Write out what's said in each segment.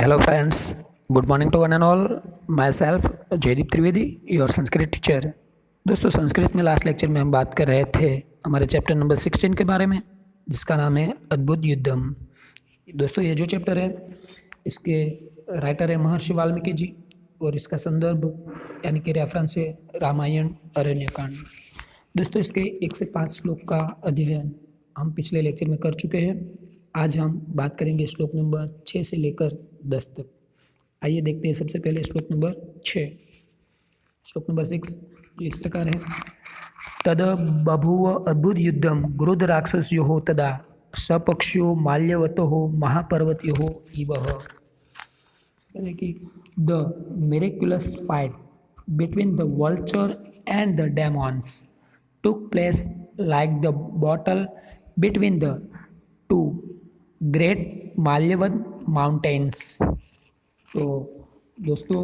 Hello friends, good morning to one and all. Myself Jaydeep Trivedi, your Sanskrit teacher. दोस्तों, संस्कृत में last lecture में हम बात कर रहे थे हमारे चैप्टर नंबर 16 के बारे में, जिसका नाम है अद्भुत युद्धम। दोस्तों, ये जो चैप्टर है इसके राइटर है महर्षि वाल्मीकि जी और इसका संदर्भ यानी कि रेफरेंस है रामायण अरण्यकांड। दोस्तों, इसके 1 से 5 श्लोक का अध्ययन हम पिछले लेक्चर में कर चुके हैं। आज हम बात करेंगे श्लोक नंबर 6 से लेकर 10 तक। आइए देखते हैं सबसे पहले श्लोक नंबर 6। श्लोक नंबर 6 इस प्रकार है। तद बभूव अद्भुत युद्धम गरुद राक्षस्यो तदा सपक्ष्यो माल्यवतो महापर्वत्यो इवः। कि the miraculous fight between the vulture and the demons took place like the battle between the two great Malyavan mountains. तो दोस्तों,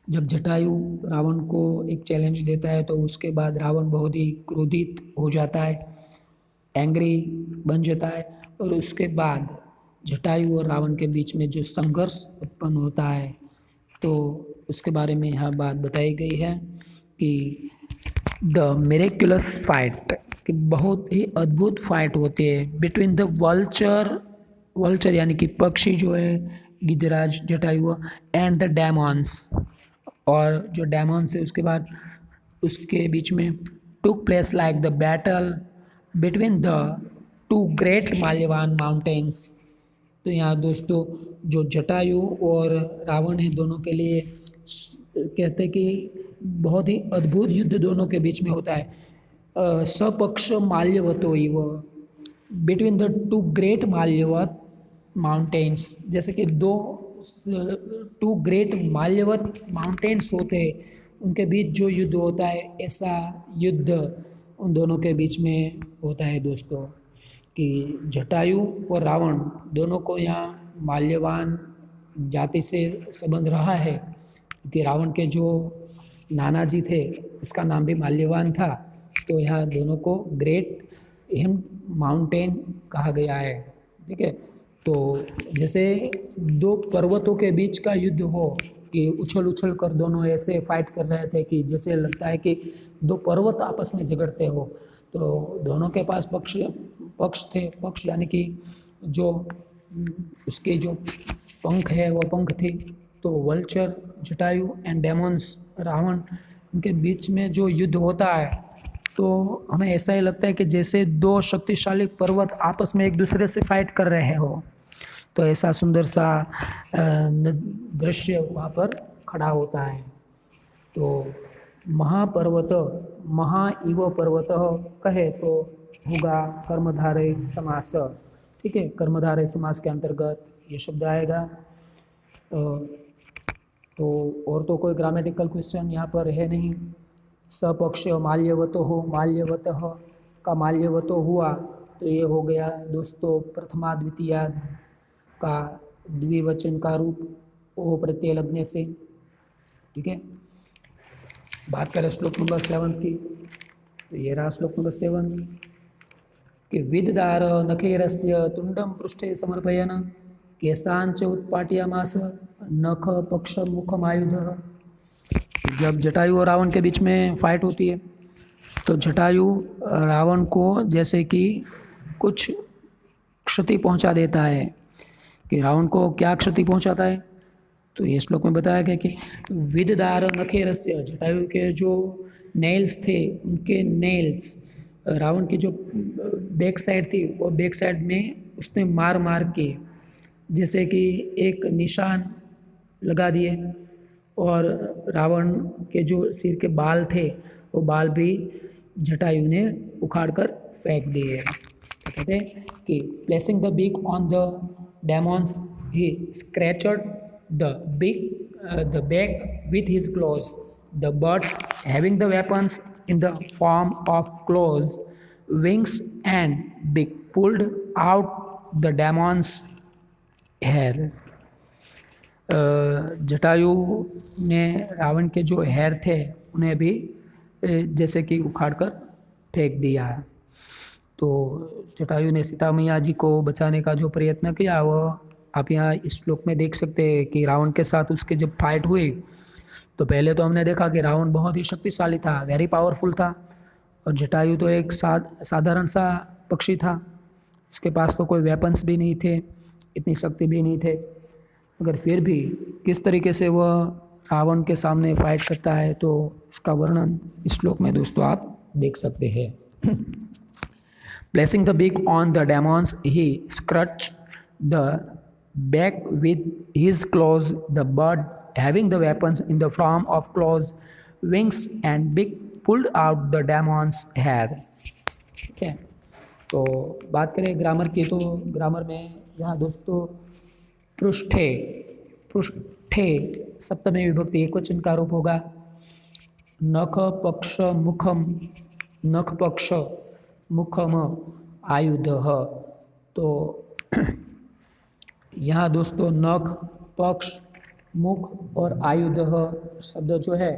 जब जटायु रावण को एक चैलेंज देता है तो उसके बाद रावण बहुत ही क्रोधित हो जाता है, एंग्री बन जाता है, और उसके बाद जटायु और रावण के बीच में जो संघर्ष उत्पन्न होता है तो उसके बारे में यहाँ बात बताई गई है कि द मिरेक्युलस फाइट, कि बहुत ही अद्भुत फाइट होती है बिटवीन द वल्चर यानी कि पक्षी जो है गिद्धराज जटायु, एंड द डेमॉन्स, और जो डेमॉन्स है उसके बाद उसके बीच में took place like the battle between the two great Malyavan mountains. तो यहाँ दोस्तों जो जटायु और रावण है दोनों के लिए कहते हैं कि बहुत ही अद्भुत युद्ध दोनों के बीच में होता है। सपक्ष माल्यवतो इव, between the two great Malyavat mountains, जैसे कि टू ग्रेट माल्यवत माउंटेन्स होते हैं उनके बीच जो युद्ध होता है, ऐसा युद्ध उन दोनों के बीच में होता है दोस्तों। कि जटायु और रावण दोनों को यहाँ माल्यवान जाति से संबंध रहा है, कि रावण के जो नाना जी थे उसका नाम भी माल्यवान था, तो यहाँ दोनों को ग्रेट हिम माउंटेन कहा गया है। ठीक है, तो जैसे दो पर्वतों के बीच का युद्ध हो कि उछल कर दोनों ऐसे फाइट कर रहे थे कि जैसे लगता है कि दो पर्वत आपस में झगड़ते हो, तो दोनों के पास पक्ष यानी कि जो उसके जो पंख है वो पंख थे। तो वल्चर जटायु एंड डेमॉन्स रावण, उनके बीच में जो युद्ध होता है तो हमें ऐसा ही लगता है कि जैसे दो शक्तिशाली पर्वत आपस में एक दूसरे से फाइट कर रहे हो। तो ऐसा सुंदर सा दृश्य वहाँ पर खड़ा होता है। तो महापर्वत महा इव पर्वत कहे तो होगा कर्मधारय समास। ठीक है, कर्मधारय समास के अंतर्गत ये शब्द आएगा। तो और तो कोई ग्रामेटिकल क्वेश्चन यहाँ पर है नहीं। सपक्ष माल्यवतः का माल्यवतो हुआ तो ये हो गया दोस्तों प्रथमा द्वितीया का द्विवचन का रूप ओ प्रत्यय लगने से। ठीक है, बात करें श्लोक नंबर 7 की, तो ये रहा श्लोक नंबर 7 कि विददार नखेरस्य तुंडम पृष्ठे समर्पयन केशांच उत्पाट्यमास नख पक्ष मुखमायुध। जब जटायु और रावण के बीच में फाइट होती है तो जटायु रावण को जैसे कि कुछ क्षति पहुंचा देता है। कि रावण को क्या क्षति पहुंचाता है तो ये श्लोक में बताया गया कि विददार नखेरस्य, जटायु के जो नेल्स थे उनके नेल्स रावण की जो बैक साइड थी वो बैक साइड में उसने मार के जैसे कि एक निशान लगा दिए, और रावण के जो सिर के बाल थे वो बाल भी जटायु ने उखाड़ कर फेंक दिए। कहते हैं कि placing the beak on the demons he scratched the back with his claws, the birds having the weapons in the form of claws, wings and beak pulled out the demon's hair। Jatayu ने रावण के जो hair थे उन्हें भी जैसे कि उखाड़ कर फेंक दिया। तो जटायु ने सीता मैया जी को बचाने का जो प्रयत्न किया वह आप यहाँ इस श्लोक में देख सकते हैं कि रावण के साथ उसके जब फाइट हुई तो पहले तो हमने देखा कि रावण बहुत ही शक्तिशाली था, वेरी पावरफुल था, और जटायु तो एक साधारण सा पक्षी था, उसके पास तो कोई वेपन्स भी नहीं थे, इतनी शक्ति भी नहीं थे, मगर फिर भी किस तरीके से वह रावण के सामने फाइट करता है तो इसका वर्णन इस श्लोक में दोस्तों आप देख सकते हैं। Placing the beak on the demons, he scratched the back with his claws. The bird, having the weapons in the form of claws, wings, and beak, pulled out the demon's head. ठीक है, तो बात करें grammar की, तो grammar में यहाँ दोस्तों पृष्ठे पृष्ठे सप्तमी विभक्ति एकवचन का रूप होगा। नख पक्ष मुखम, नख पक्ष मुखम आयुध। तो यहाँ दोस्तों नख, पक्ष, मुख और आयुध शब्द जो है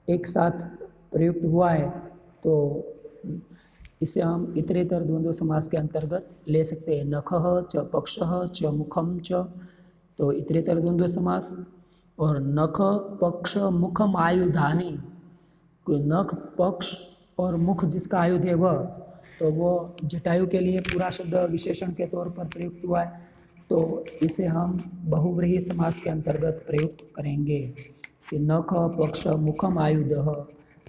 एक साथ प्रयुक्त हुआ है, तो इसे हम इतरेतर द्वंद्व समास के अंतर्गत ले सकते हैं। नखः च पक्षः च मुखम च, तो इतरेतर द्वंद्व समास। और नख पक्ष मुखम आयुधानी, कोई नख पक्ष और मुख जिसका आयुध है वह, तो वो जटायु के लिए पूरा शब्द विशेषण के तौर पर प्रयुक्त हुआ है, तो इसे हम बहुव्रीहि समास के अंतर्गत प्रयुक्त करेंगे कि नख पक्ष मुखम आयुधः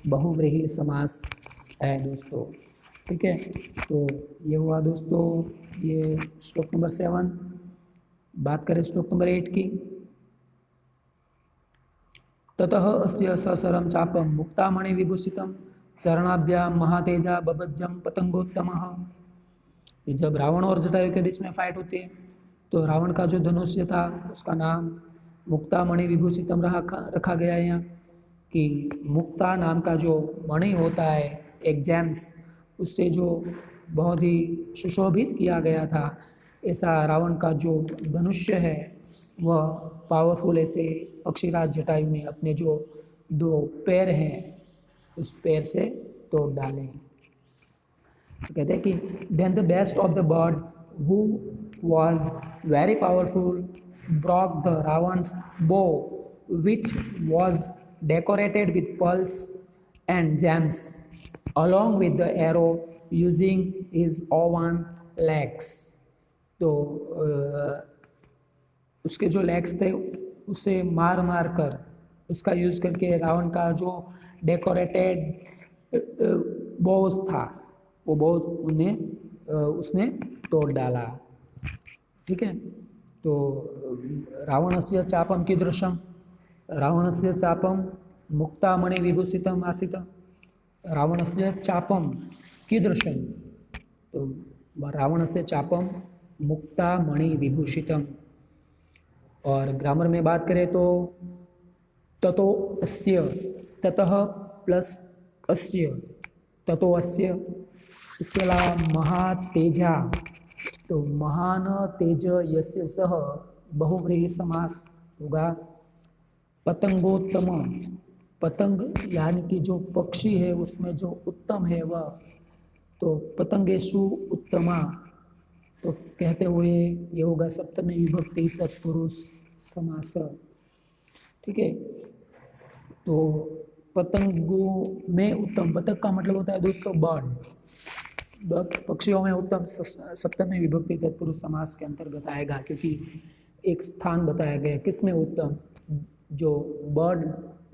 बहुव्रीहि समास है दोस्तों। ठीक है, तो ये हुआ दोस्तों ये श्लोक नंबर 7। बात करें श्लोक नंबर 8 की। ततः अस्य ससरम चापम मुक्तामणि विभूषितम चरणाभ्यां महातेजा बभज्जम पतंगोत्तमः। जब रावण और जटायु के बीच में फाइट होती है तो रावण का जो धनुष्य था उसका नाम मुक्तामणि विभूषितम रखा गया है यहाँ, कि मुक्ता नाम का जो मणि होता है, एक जेम्स, उससे जो बहुत ही सुशोभित किया गया था, ऐसा रावण का जो धनुष्य है वह पावरफुल ऐसे पक्षीराज जटायु ने अपने जो 2 पैर हैं उस पैर से तोड़ डाले। तो कहते हैं कि then the best of the bird who was very powerful broke the Ravan's bow, which was decorated with pearls and gems, along with the arrow, using his own legs. तो उसके जो लेग्स थे उसे मार मार कर, उसका यूज़ करके रावण का जो डेकोरेटेड बोझ था वो बोझ उसने तोड़ डाला। ठीक है, तो रावणस्य चापम कीदृशम, रावणस्य चापम मुक्तामणि विभूषितम आसीत्। रावणस्य चापम कीदृशम, तो रावणस्य चापम मुक्तामणि विभूषितम। और ग्रामर में बात करें तो ततो अस्य, ततः प्लस अस्य, ततो अस्य। इसके अलावा महातेजा, तो महान तेज यस्य सह बहुव्रीहि समास होगा। पतंगोत्तम, पतंग यानी कि जो पक्षी है उसमें जो उत्तम है वह, तो पतंगेषु उत्तमा, तो कहते हुए ये होगा सप्तमी विभक्ति तत्पुरुष समास। ठीक है, तो पतंगों में उत्तम, पतंग का मतलब होता है दोस्तों बर्ड, पक्षियों में उत्तम सप्तमी विभक्ति तत्पुरुष समास के अंतर्गत आएगा, क्योंकि एक स्थान बताया गया किस में उत्तम, जो बर्ड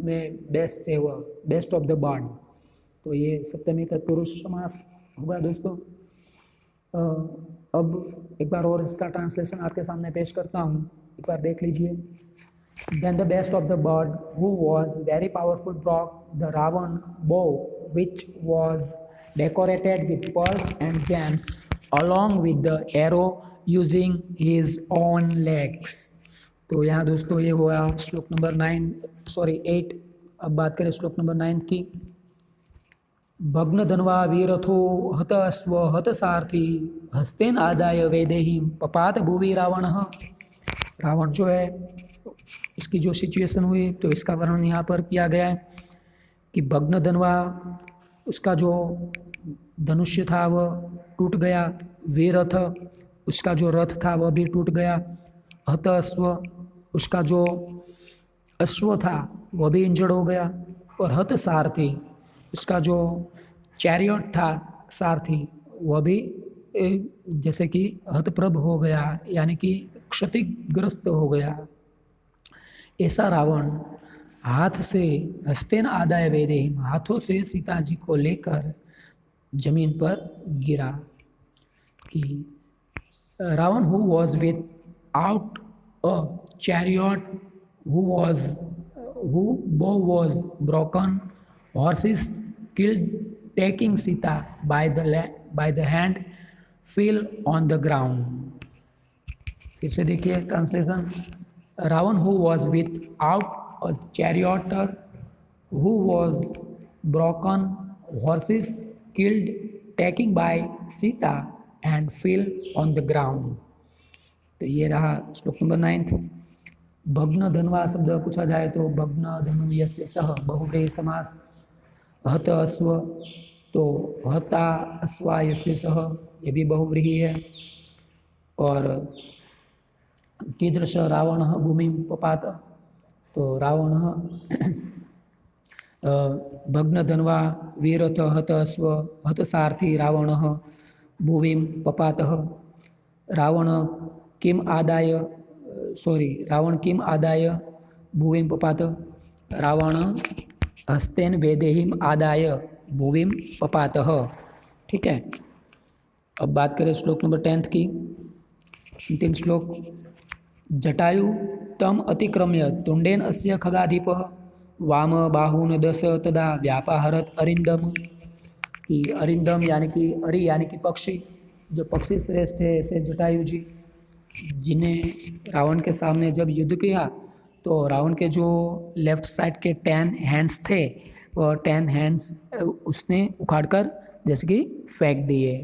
में बेस्ट है वह, बेस्ट ऑफ द बर्ड, तो ये सप्तमी तत्पुरुष समास होगा दोस्तों। अब एक बार और इसका ट्रांसलेशन आपके सामने पेश करता हूँ, एक बार देख लीजिए। Then the best of the bird, who was very powerful, broke the Ravan bow, which was decorated with pearls and gems, along with the arrow, using his own legs. तो यहाँ दोस्तों ये हुआ श्लोक नंबर 8। अब बात करें श्लोक नंबर 9 की। भग्न धनवा वीरथो हत अश्व हत सारथी हस्तेन आदाय वैदेही पपात भुवि रावणः। रावण जो है उसकी जो सिचुएशन हुई तो इसका वर्णन यहाँ पर किया गया है कि भग्न धनवा, उसका जो धनुष्य था वह टूट गया, वीरथ, उसका जो रथ था वह भी टूट गया, हत अश्व, उसका जो अश्व था वह भी इंजर्ड हो गया। और हत सारथी, उसका जो चैरियट था सारथी वह भी जैसे कि हतप्रभ हो गया, यानी कि क्षतिग्रस्त हो गया। ऐसा रावण हाथ से हस्तेन आदाय वैदेहीम, हाथों से सीता जी को लेकर जमीन पर गिरा। कि Ravan who was without a chariot, who bow was broken, horses killed, taking Sita by the hand, fell on the ground। फिर से देखिए translation. Ravan who was without a charioteer, who was broken, horses killed, taking by Sita and fell on the ground। तो ये रहा श्लोक number 9। भग्न धनवा शब्द पूछा जाए तो भग्न धनु यस्य सह बहुव्रीहि समास। हत अश्व तो हता अश्वा यस्य सह, ये भी बहुव्रीहि है। और कीदृश रावण भूमि पपात, तो रावण भग्न धनवा वीरथ हत अश्व हत सारथी रावण भूमिं पपात। रावण किम आदाय भुविं पपात, रावण हस्तेन वैदेहीम आदाय भुविं पपात। ठीक है। अब बात करें श्लोक नंबर 10 की, अंतिम श्लोक। जटायु तम अतिक्रम्य तुंडेन अस्य खगाधिपः, वाम बाहून दश तदा व्यापाहरत अरिंदम। कि अरिंदम यानी कि अरि यानी कि पक्षी, जो पक्षी श्रेष्ठ है ऐसे जटायु जी, जिन्हें रावण के सामने जब युद्ध किया तो रावण के जो लेफ्ट साइड के 10 हैंड्स थे वो 10 हैंड्स उसने उखाड़कर जैसे कि फेंक दिए।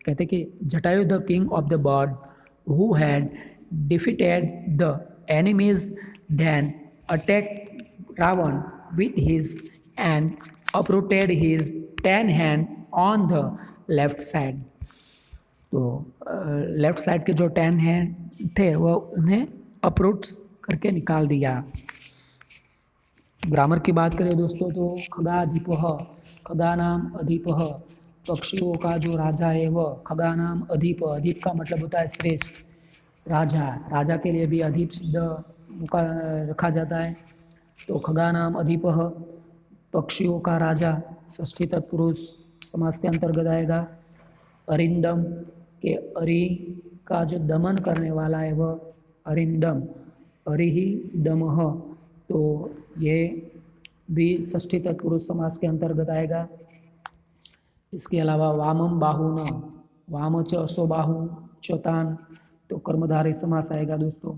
कहते कि Jatayu the king of the bird who had defeated the enemies then attacked Ravan with his and uprooted his 10 hand on the left side। तो लेफ्ट साइड के जो 10 हैंड थे वो उन्हें अप्रूट्स करके निकाल दिया। ग्रामर की बात करें दोस्तों तो खगाधिपः, खगा नाम अधिपः, पक्षियों का जो राजा है वह खगा नाम अधिप। अधिप का मतलब होता है श्रेष्ठ राजा, राजा के लिए भी अधिप शब्द का रखा जाता है। तो खगा नाम अधिपः, पक्षियों का राजा, षष्ठी तत्पुरुष समास के अंतर्गत आएगा। अरिंदम के अरि का जो दमन करने वाला है वह अरिंदम, अरिहि दमः, तो ये भी षष्ठी तत्पुरुष समास के अंतर्गत आएगा। इसके अलावा वामम बाहु न, वाम च असो बाहु चतान, तो कर्मधारय समास आएगा दोस्तों।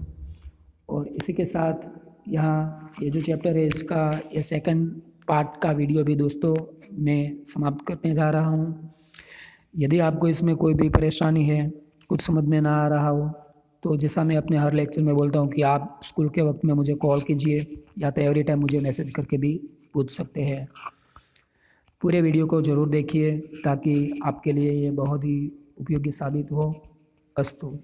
और इसी के साथ यहाँ ये जो चैप्टर है इसका ये सेकंड पार्ट का वीडियो भी दोस्तों मैं समाप्त करने जा रहा हूँ। यदि आपको इसमें कोई भी परेशानी है, कुछ समझ में ना आ रहा हो, तो जैसा मैं अपने हर लेक्चर में बोलता हूँ कि आप स्कूल के वक्त में मुझे कॉल कीजिए या तो एवरी टाइम मुझे मैसेज करके भी पूछ सकते हैं। पूरे वीडियो को ज़रूर देखिए ताकि आपके लिए ये बहुत ही उपयोगी साबित हो। अस्तु।